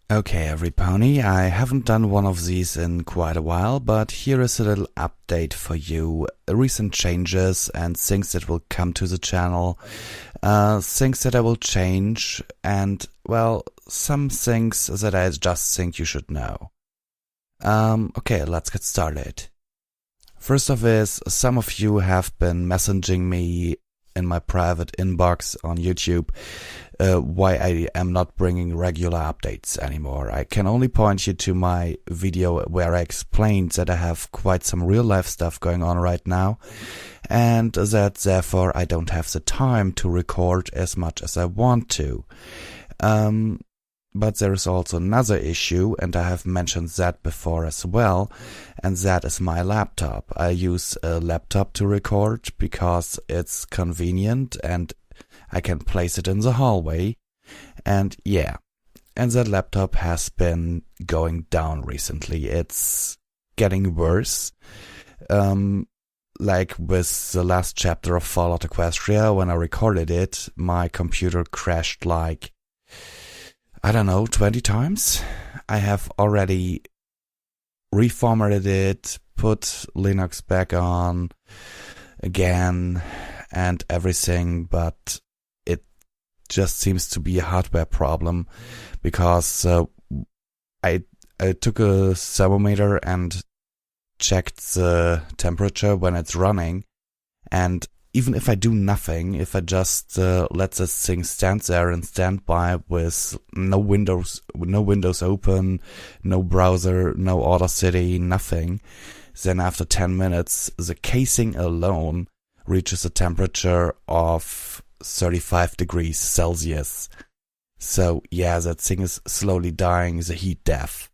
Okay, every pony, I haven't done one of these in quite a while, but here is a little update for you. Recent changes and things that will come to the channel, things that I will change, and, well, some things that I just think you should know. Okay, let's get started. First off is, some of you have been messaging me in my private inbox on YouTube why I am not bringing regular updates anymore. I can only point you to my video where I explained that I have quite some real life stuff going on right now, and that therefore I don't have the time to record as much as I want to. But there is also another issue, and I have mentioned that before as well, and that is my laptop. I use a laptop to record because it's convenient and I can place it in the hallway. And yeah, and that laptop has been going down recently. It's getting worse. Like with the last chapter of Fallout Equestria, when I recorded it, my computer crashed like, I don't know, 20 times. I have already reformatted it, put Linux back on again and everything, but it just seems to be a hardware problem because I took a thermometer and checked the temperature when it's running, and even if I do nothing, if I just let this thing stand there and stand by with no windows open, no browser, no Audacity, nothing, then after 10 minutes, the casing alone reaches a temperature of 35 degrees Celsius. So yeah, that thing is slowly dying the heat death.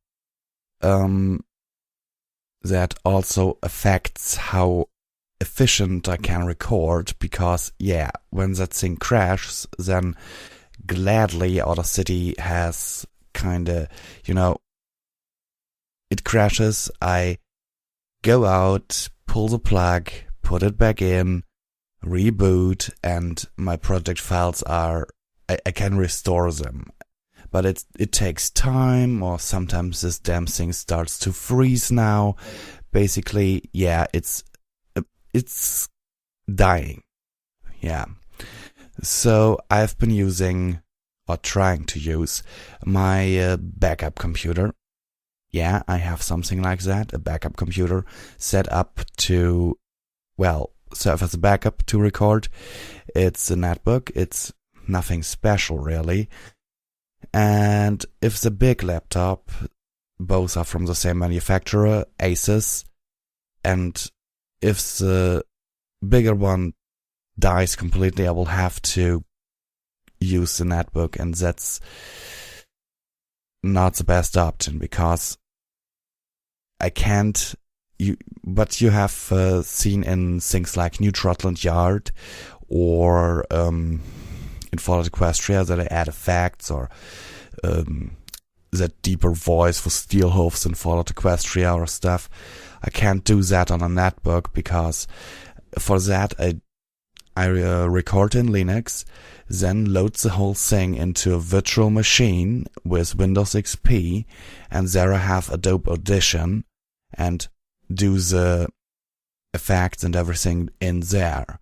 That also affects how efficient I can record, because yeah, when that thing crashes, then gladly Audacity has kinda, it crashes, I go out, pull the plug, put it back in, reboot, and my project files I can restore them. But it takes time, or sometimes this damn thing starts to freeze now. Basically, yeah, it's dying. Yeah. So I've been using, or trying to use, my backup computer. Yeah, I have something like that, a backup computer set up to, well, serve as a backup to record. It's a netbook. It's nothing special, really. And if the big laptop, both are from the same manufacturer, Asus, and if the bigger one dies completely, I will have to use the netbook, and that's not the best option, because I can't. But you have seen in things like New Trotland Yard or in Fallout Equestria that I add effects, or that deeper voice for steel hoofs in Fallout Equestria or stuff. I can't do that on a netbook, because for that I record in Linux, then load the whole thing into a virtual machine with Windows XP, and there I have Adobe Audition and do the effects and everything in there.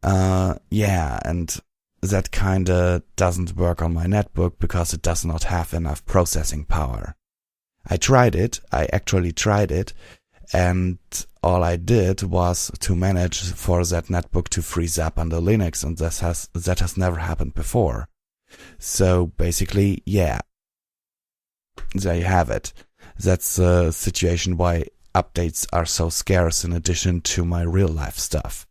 Yeah, and that kinda doesn't work on my netbook because it does not have enough processing power. I actually tried it, and all I did was to manage for that netbook to freeze up under Linux, and that has never happened before. So basically, yeah, there you have it. That's the situation why updates are so scarce in addition to my real life stuff.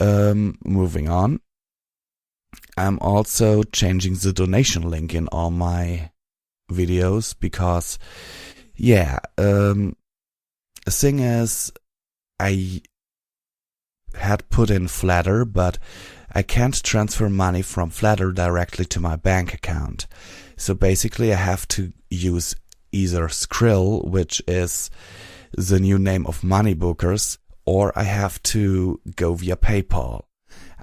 Moving on. I'm also changing the donation link in all my videos because, yeah, the thing is, I had put in Flatter, but I can't transfer money from Flatter directly to my bank account. So basically I have to use either Skrill, which is the new name of Moneybookers, or I have to go via PayPal.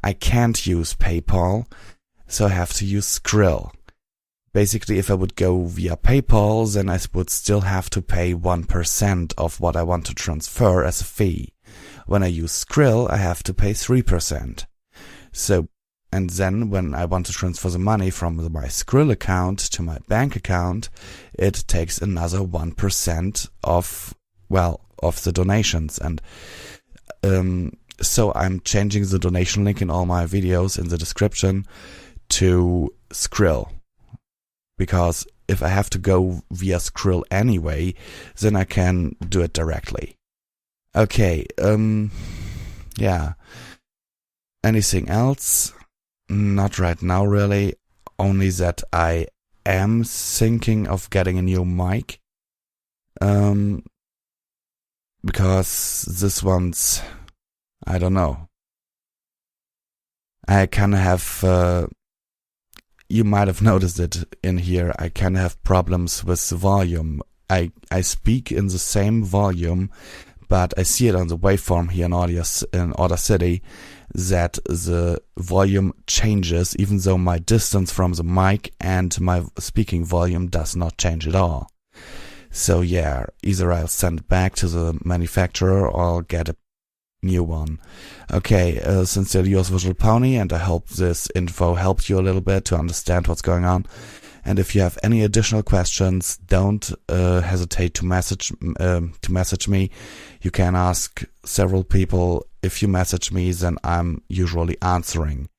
I can't use PayPal, so I have to use Skrill. basically if I would go via PayPal, then I would still have to pay 1% of what I want to transfer as a fee. When I use Skrill, I have to pay 3%. So, and then when I want to transfer the money from my Skrill account to my bank account, it takes another 1% of the donations. And so I'm changing the donation link in all my videos in the description to Skrill. Because if I have to go via Skrill anyway, then I can do it directly. Okay, yeah. Anything else? Not right now, really. Only that I am thinking of getting a new mic. Because this one's, I don't know. I kind of have, you might have noticed it in here, I kind of have problems with the volume. I speak in the same volume, but I see it on the waveform here in Audacity that the volume changes even though my distance from the mic and my speaking volume does not change at all. So yeah, either I'll send it back to the manufacturer or I'll get a new one. Okay, sincerely yours, Visual Pony, and I hope this info helped you a little bit to understand what's going on. And if you have any additional questions, don't hesitate to message me. You can ask several people. If you message me, then I'm usually answering.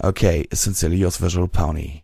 Okay, sincerely yours, Visual Pony.